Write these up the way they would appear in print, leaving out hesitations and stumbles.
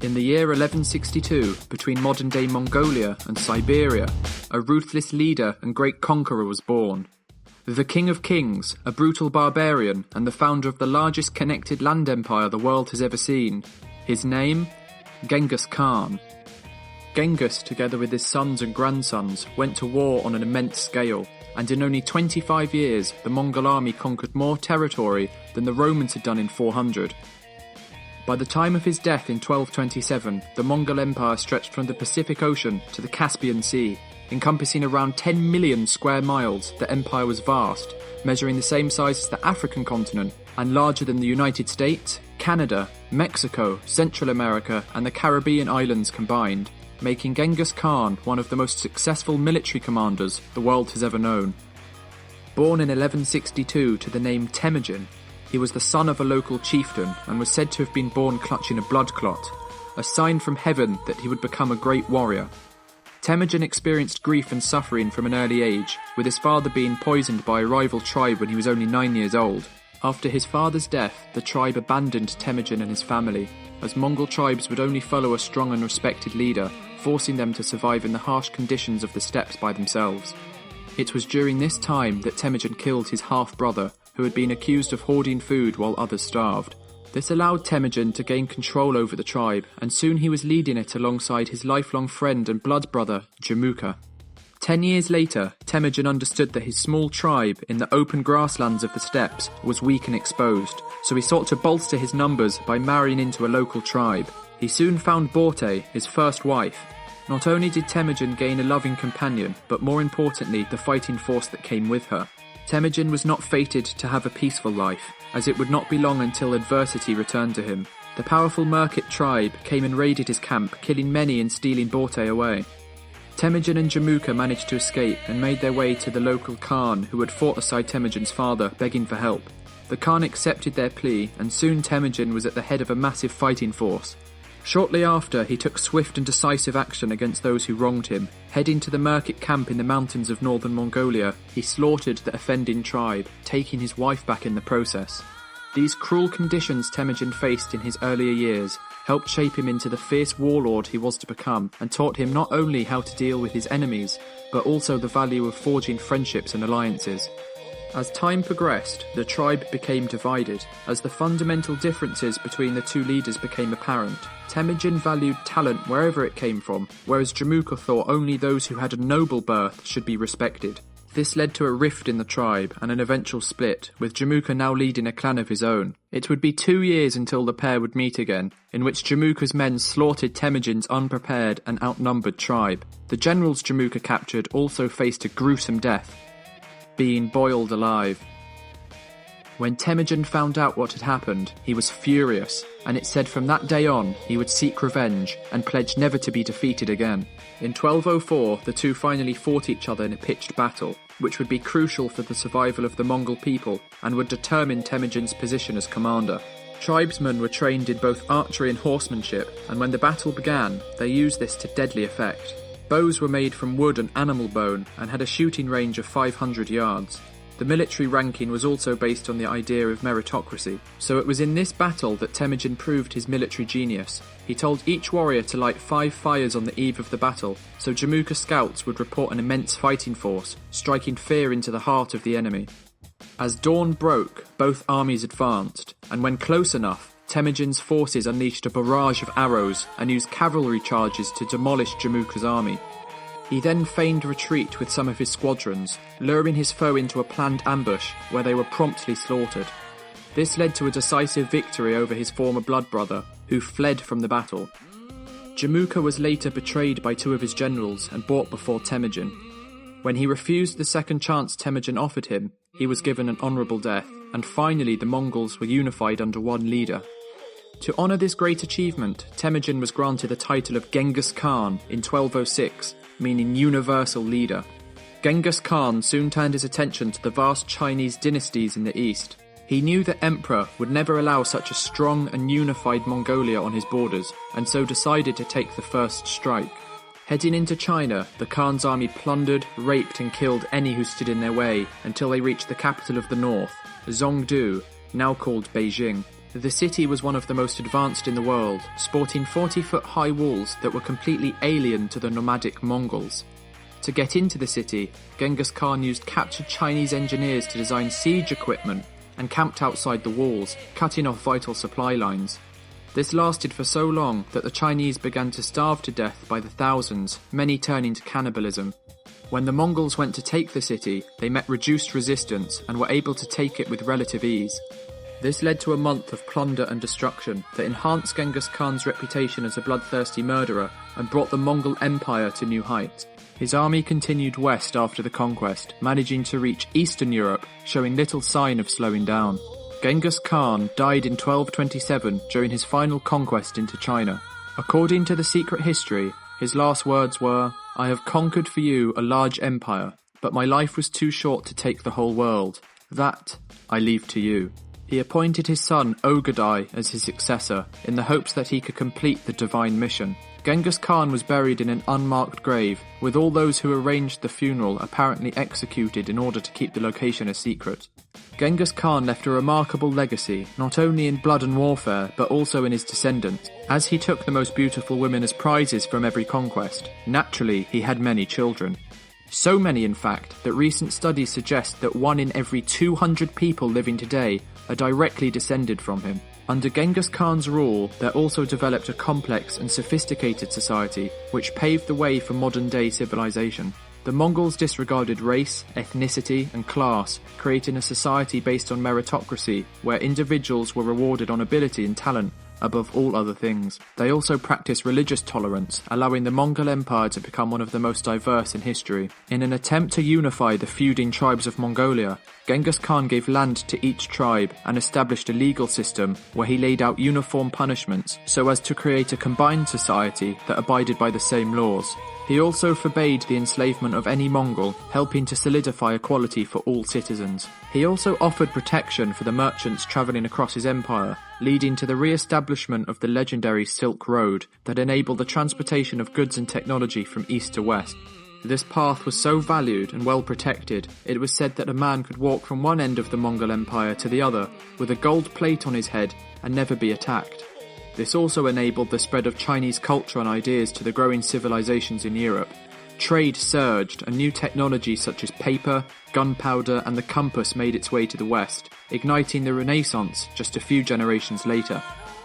In the year 1162, between modern-day Mongolia and Siberia, a ruthless leader and great conqueror was born. The King of Kings, a brutal barbarian and the founder of the largest connected land empire the world has ever seen. His name? Genghis Khan. Genghis, together with his sons and grandsons, went to war on an immense scale, and in only 25 years, the Mongol army conquered more territory than the Romans had done in 400. By the time of his death in 1227, the Mongol Empire stretched from the Pacific Ocean to the Caspian Sea. Encompassing around 10 million square miles, the empire was vast, measuring the same size as the African continent, and larger than the United States, Canada, Mexico, Central America, and the Caribbean islands combined, making Genghis Khan one of the most successful military commanders the world has ever known. Born in 1162 to the name Temujin, he was the son of a local chieftain and was said to have been born clutching a blood clot, a sign from heaven that he would become a great warrior. Temujin experienced grief and suffering from an early age, with his father being poisoned by a rival tribe when he was only 9 years old. After his father's death, the tribe abandoned Temujin and his family, as Mongol tribes would only follow a strong and respected leader, forcing them to survive in the harsh conditions of the steppes by themselves. It was during this time that Temujin killed his half-brother, who had been accused of hoarding food while others starved. This allowed Temujin to gain control over the tribe, and soon he was leading it alongside his lifelong friend and blood brother, Jamuka. 10 years later, Temujin understood that his small tribe in the open grasslands of the steppes was weak and exposed, so he sought to bolster his numbers by marrying into a local tribe. He soon found Borte, his first wife. Not only did Temujin gain a loving companion, but more importantly, the fighting force that came with her. Temujin was not fated to have a peaceful life, as it would not be long until adversity returned to him. The powerful Merkit tribe came and raided his camp, killing many and stealing Borte away. Temujin and Jamuka managed to escape and made their way to the local Khan, who had fought aside Temujin's father, begging for help. The Khan accepted their plea, and soon Temujin was at the head of a massive fighting force. Shortly after, he took swift and decisive action against those who wronged him. Heading to the Merkit camp in the mountains of northern Mongolia, he slaughtered the offending tribe, taking his wife back in the process. These cruel conditions Temujin faced in his earlier years helped shape him into the fierce warlord he was to become, and taught him not only how to deal with his enemies, but also the value of forging friendships and alliances. As time progressed, the tribe became divided, as the fundamental differences between the two leaders became apparent. Temujin valued talent wherever it came from, whereas Jamuka thought only those who had a noble birth should be respected. This led to a rift in the tribe and an eventual split, with Jamuka now leading a clan of his own. It would be 2 years until the pair would meet again, in which Jamuka's men slaughtered Temujin's unprepared and outnumbered tribe. The generals Jamuka captured also faced a gruesome death, being boiled alive. When Temujin found out what had happened, he was furious, and it said from that day on he would seek revenge and pledge never to be defeated again. In 1204, the two finally fought each other in a pitched battle, which would be crucial for the survival of the Mongol people and would determine Temujin's position as commander. Tribesmen were trained in both archery and horsemanship, and when the battle began, they used this to deadly effect. Bows were made from wood and animal bone and had a shooting range of 500 yards. The military ranking was also based on the idea of meritocracy, so it was in this battle that Temujin proved his military genius. He told each warrior to light 5 fires on the eve of the battle, so Jamuka scouts would report an immense fighting force, striking fear into the heart of the enemy. As dawn broke, both armies advanced, and when close enough, Temujin's forces unleashed a barrage of arrows and used cavalry charges to demolish Jamuka's army. He then feigned retreat with some of his squadrons, luring his foe into a planned ambush where they were promptly slaughtered. This led to a decisive victory over his former blood brother, who fled from the battle. Jamuka was later betrayed by 2 of his generals and brought before Temujin. When he refused the second chance Temujin offered him, he was given an honourable death, and finally the Mongols were unified under one leader. To honour this great achievement, Temujin was granted the title of Genghis Khan in 1206, meaning universal leader. Genghis Khan soon turned his attention to the vast Chinese dynasties in the east. He knew the emperor would never allow such a strong and unified Mongolia on his borders, and so decided to take the first strike. Heading into China, the Khan's army plundered, raped and killed any who stood in their way until they reached the capital of the north, Zhongdu, now called Beijing. The city was one of the most advanced in the world, sporting 40-foot high walls that were completely alien to the nomadic Mongols. To get into the city, Genghis Khan used captured Chinese engineers to design siege equipment and camped outside the walls, cutting off vital supply lines. This lasted for so long that the Chinese began to starve to death by the thousands, many turning to cannibalism. When the Mongols went to take the city, they met reduced resistance and were able to take it with relative ease. This led to a month of plunder and destruction that enhanced Genghis Khan's reputation as a bloodthirsty murderer and brought the Mongol Empire to new heights. His army continued west after the conquest, managing to reach Eastern Europe, showing little sign of slowing down. Genghis Khan died in 1227 during his final conquest into China. According to the secret history, his last words were, "I have conquered for you a large empire, but my life was too short to take the whole world. That I leave to you." He appointed his son Ogadai as his successor, in the hopes that he could complete the divine mission. Genghis Khan was buried in an unmarked grave, with all those who arranged the funeral apparently executed in order to keep the location a secret. Genghis Khan left a remarkable legacy, not only in blood and warfare, but also in his descendants, as he took the most beautiful women as prizes from every conquest. Naturally, he had many children. So many, in fact, that recent studies suggest that 1 in every 200 people living today are directly descended from him. Under Genghis Khan's rule, there also developed a complex and sophisticated society, which paved the way for modern-day civilization. The Mongols disregarded race, ethnicity, and class, creating a society based on meritocracy, where individuals were rewarded on ability and talent above all other things. They also practiced religious tolerance, allowing the Mongol Empire to become one of the most diverse in history. In an attempt to unify the feuding tribes of Mongolia, Genghis Khan gave land to each tribe and established a legal system where he laid out uniform punishments so as to create a combined society that abided by the same laws. He also forbade the enslavement of any Mongol, helping to solidify equality for all citizens. He also offered protection for the merchants travelling across his empire, leading to the re-establishment of the legendary Silk Road that enabled the transportation of goods and technology from east to west. This path was so valued and well protected, it was said that a man could walk from one end of the Mongol Empire to the other with a gold plate on his head and never be attacked. This also enabled the spread of Chinese culture and ideas to the growing civilizations in Europe. Trade surged and new technology such as paper, gunpowder and the compass made its way to the West, igniting the Renaissance just a few generations later.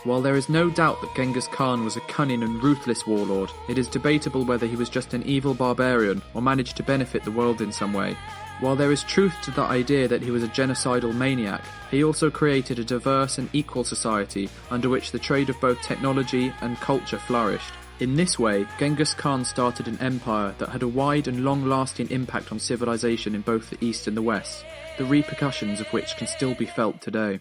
While there is no doubt that Genghis Khan was a cunning and ruthless warlord, it is debatable whether he was just an evil barbarian or managed to benefit the world in some way. While there is truth to the idea that he was a genocidal maniac, he also created a diverse and equal society under which the trade of both technology and culture flourished. In this way, Genghis Khan started an empire that had a wide and long-lasting impact on civilization in both the East and the West, the repercussions of which can still be felt today.